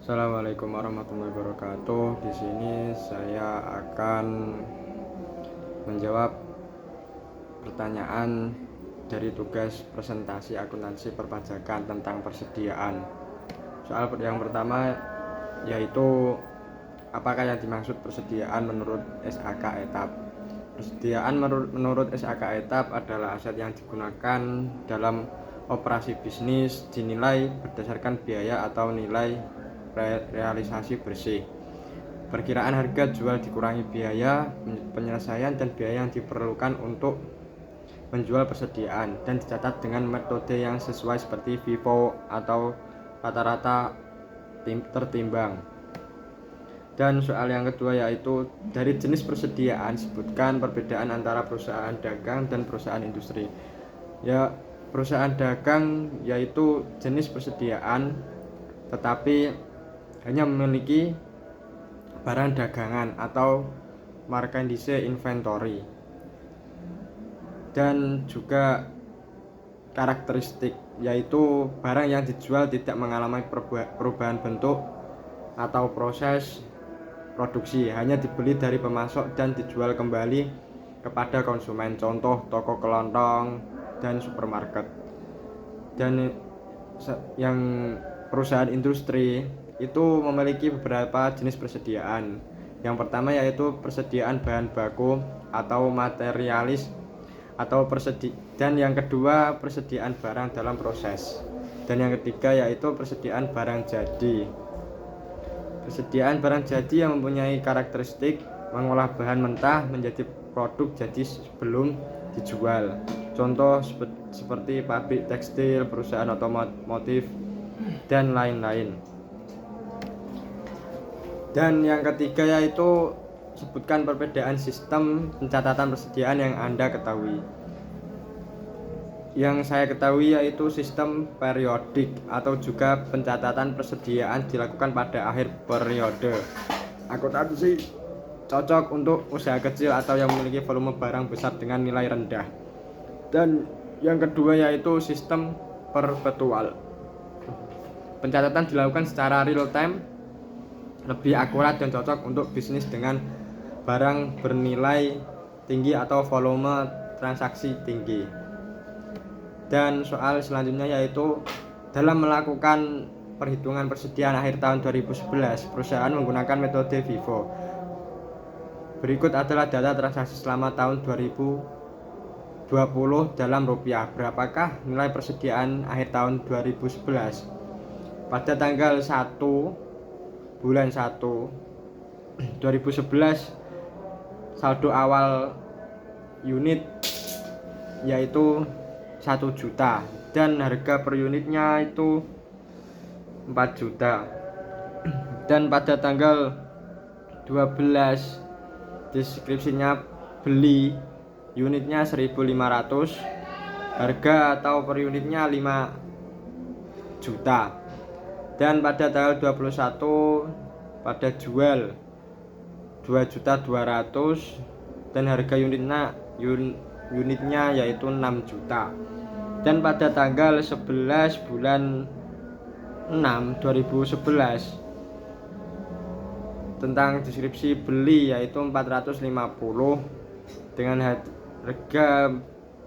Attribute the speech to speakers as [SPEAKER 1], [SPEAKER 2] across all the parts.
[SPEAKER 1] Assalamualaikum warahmatullahi wabarakatuh. Di sini saya akan menjawab pertanyaan dari tugas presentasi akuntansi perpajakan tentang persediaan. Soal yang pertama yaitu apakah yang dimaksud persediaan menurut SAK etap. Persediaan menurut SAK etap adalah aset yang digunakan dalam operasi bisnis dinilai berdasarkan biaya atau nilai realisasi bersih. Perkiraan harga jual dikurangi biaya penyelesaian dan biaya yang diperlukan untuk menjual persediaan dan dicatat dengan metode yang sesuai seperti FIFO atau rata-rata tertimbang. Dan soal yang kedua yaitu dari jenis persediaan sebutkan perbedaan antara perusahaan dagang dan perusahaan industri. Ya, perusahaan dagang yaitu jenis persediaan tetapi hanya memiliki barang dagangan atau merchandise inventory, dan juga karakteristik yaitu barang yang dijual tidak mengalami perubahan bentuk atau proses produksi, hanya dibeli dari pemasok dan dijual kembali kepada konsumen, contoh toko kelontong dan supermarket. Dan yang perusahaan industri itu memiliki beberapa jenis persediaan. Yang pertama yaitu persediaan bahan baku atau materialis atau dan yang kedua persediaan barang dalam proses, dan yang ketiga yaitu persediaan barang jadi. Persediaan barang jadi yang mempunyai karakteristik mengolah bahan mentah menjadi produk jadi sebelum dijual, contoh seperti pabrik tekstil, perusahaan otomotif, dan lain-lain. Dan yang ketiga yaitu sebutkan perbedaan sistem pencatatan persediaan yang Anda ketahui. Yang saya ketahui yaitu sistem periodik atau juga pencatatan persediaan dilakukan pada akhir periode. Akuntansi cocok untuk usaha kecil atau yang memiliki volume barang besar dengan nilai rendah. Dan yang kedua yaitu sistem perpetual. Pencatatan dilakukan secara real time, lebih akurat dan cocok untuk bisnis dengan barang bernilai tinggi atau volume transaksi tinggi. Dan soal selanjutnya yaitu dalam melakukan perhitungan persediaan akhir tahun 2011, perusahaan menggunakan metode FIFO. Berikut adalah data transaksi selama tahun 2020 dalam rupiah. Berapakah nilai persediaan akhir tahun 2011? Pada tanggal 1 bulan 1 2011, saldo awal unit yaitu 1 juta dan harga per unitnya itu 4 juta. Dan pada tanggal 12 deskripsinya beli unitnya 1.500, harga atau per unitnya 5 juta. Dan pada tanggal 21 pada jual 2.200.000 dan harga unitnya yaitu 6 juta. Dan pada tanggal 11 bulan 6 2011 tentang deskripsi beli yaitu 450 dengan harga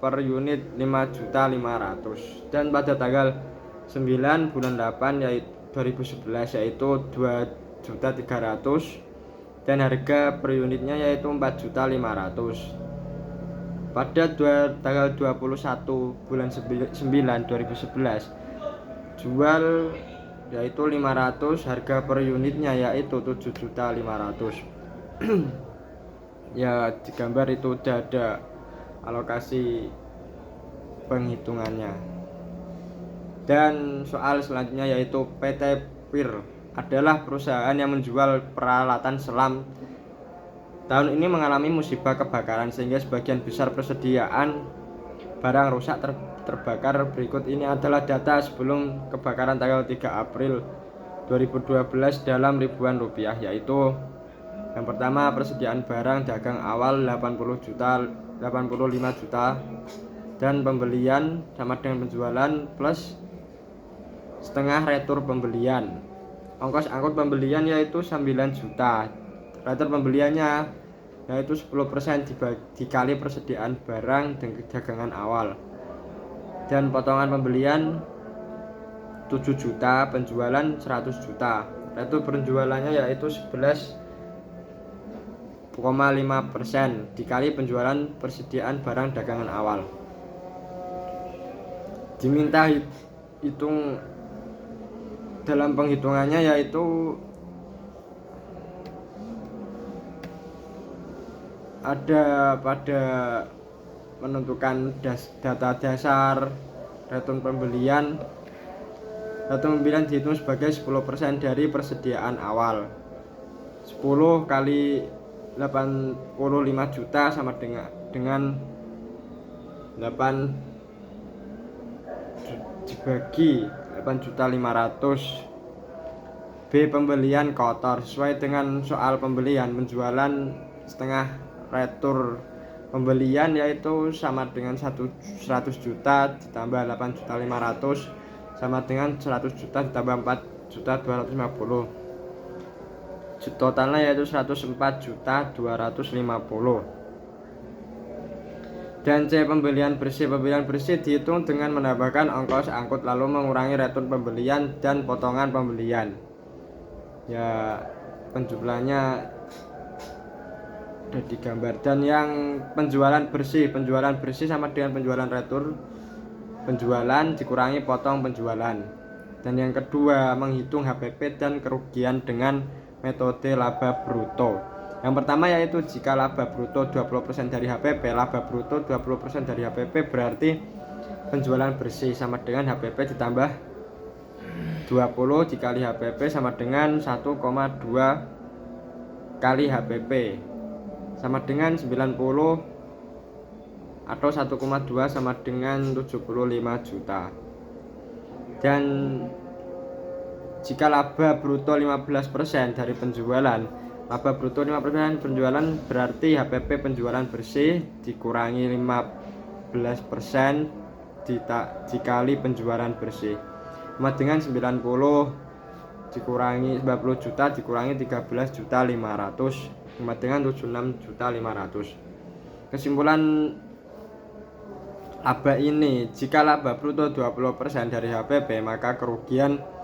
[SPEAKER 1] per unit 5.500.000. Dan pada tanggal 9 bulan 8 yaitu 2011 yaitu 2.300.000 dan harga per unitnya yaitu 4.500.000. Pada tanggal 21 bulan 9 2011 jual yaitu 500, harga per unitnya yaitu 7.500.000. Ya, di gambar itu udah ada alokasi penghitungannya. Dan soal selanjutnya yaitu PT PIR adalah perusahaan yang menjual peralatan selam. Tahun ini mengalami musibah kebakaran sehingga sebagian besar persediaan barang rusak terbakar. Berikut ini adalah data sebelum kebakaran tanggal 3 April 2012 dalam ribuan rupiah, yaitu yang pertama persediaan barang dagang awal 85 juta dan pembelian sama dengan penjualan plus setengah retur pembelian. ongkos angkut pembelian yaitu 9 juta. Retur pembeliannya yaitu 10% dikali persediaan barang dan dagangan awal. Dan potongan pembelian 7 juta, penjualan 100 juta. Retur penjualannya yaitu 11,5% dikali penjualan persediaan barang dagangan awal. Diminta hitung dalam penghitungannya yaitu ada pada menentukan data dasar return pembelian. Return pembelian dihitung sebagai 10% dari persediaan awal. 10 kali 85 juta sama dengan 8 dibagi 8.500.000. B. Pembelian kotor sesuai dengan soal pembelian. Penjualan setengah retur pembelian yaitu sama dengan 100 juta ditambah 8.500.000 sama dengan 100 juta ditambah 4.250.000. Totalnya yaitu 104.250.000. Dan C. Pembelian bersih. Pembelian bersih dihitung dengan menambahkan ongkos angkut lalu mengurangi retur pembelian dan potongan pembelian. Ya, penjumlahnya ada di gambar. Dan yang penjualan bersih sama dengan penjualan retur penjualan dikurangi potong penjualan. Dan yang kedua, menghitung HPP dan kerugian dengan metode laba bruto. Yang pertama yaitu jika laba bruto 20% dari HPP, laba bruto 20% dari HPP berarti penjualan bersih sama dengan HPP ditambah 20 dikali HPP sama dengan 1,2 kali HPP sama dengan 90 atau 1,2 sama dengan 75 juta. Dan jika laba bruto 15% dari penjualan, laba bruto 15% penjualan berarti HPP penjualan bersih dikurangi 15% dikali penjualan bersih sama dengan 90 dikurangi 90 juta dikurangi 13.500.000 sama dengan 76.500.000. Kesimpulan laba ini, jika laba bruto 20% dari HPP, maka kerugian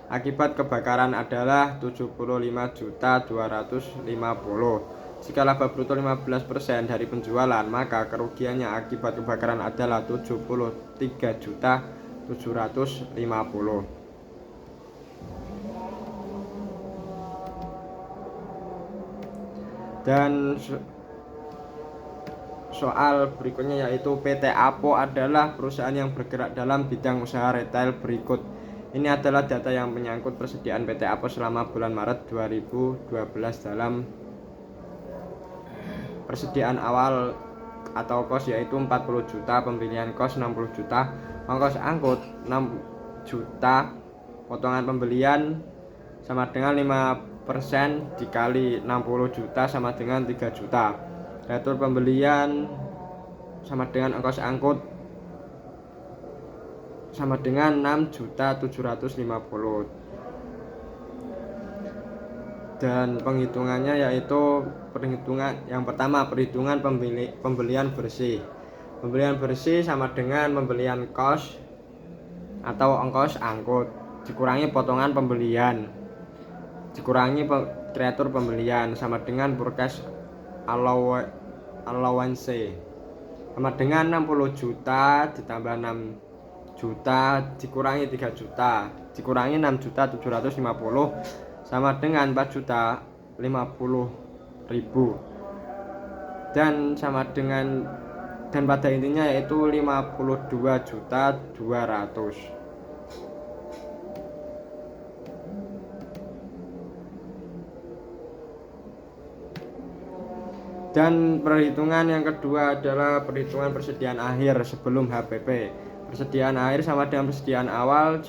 [SPEAKER 1] akibat kebakaran adalah 75.250.000. Jika laba bruto 15% dari penjualan, maka kerugiannya akibat kebakaran adalah 73.750.000. Dan soal berikutnya yaitu PT Apo adalah perusahaan yang bergerak dalam bidang usaha retail berikut. Ini adalah data yang menyangkut persediaan PT Apo selama bulan Maret 2012 dalam persediaan awal atau kos yaitu 40 juta, pembelian kos 60 juta, ongkos angkut 6 juta, potongan pembelian sama dengan 5% dikali 60 juta sama dengan 3 juta. Retur pembelian sama dengan ongkos angkut sama dengan 6.750.000. Dan penghitungannya yaitu yang pertama perhitungan pembelian bersih. Pembelian bersih sama dengan pembelian kos atau ongkos angkut dikurangi potongan pembelian dikurangi retur pembelian sama dengan purchase allowance sama dengan 60 juta ditambah 6 juta dikurangi 3 juta dikurangi 6.750.000 sama dengan 4.050.000 dan sama dengan dan pada intinya yaitu 52.200.000. Dan perhitungan yang kedua adalah perhitungan persediaan akhir sebelum HPP. Persediaan akhir sama dengan persediaan awal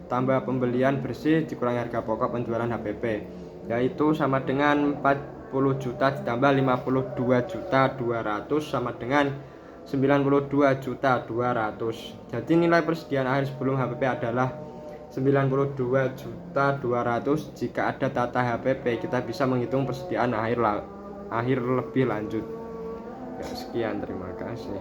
[SPEAKER 1] tambah pembelian bersih dikurangi harga pokok penjualan HPP, yaitu sama dengan 40 juta ditambah 52.200.000 sama dengan 92.200.000. Jadi nilai persediaan akhir sebelum HPP adalah 92.200.000. Jika ada data HPP, kita bisa menghitung persediaan air lebih lanjut. Ya, sekian, terima kasih.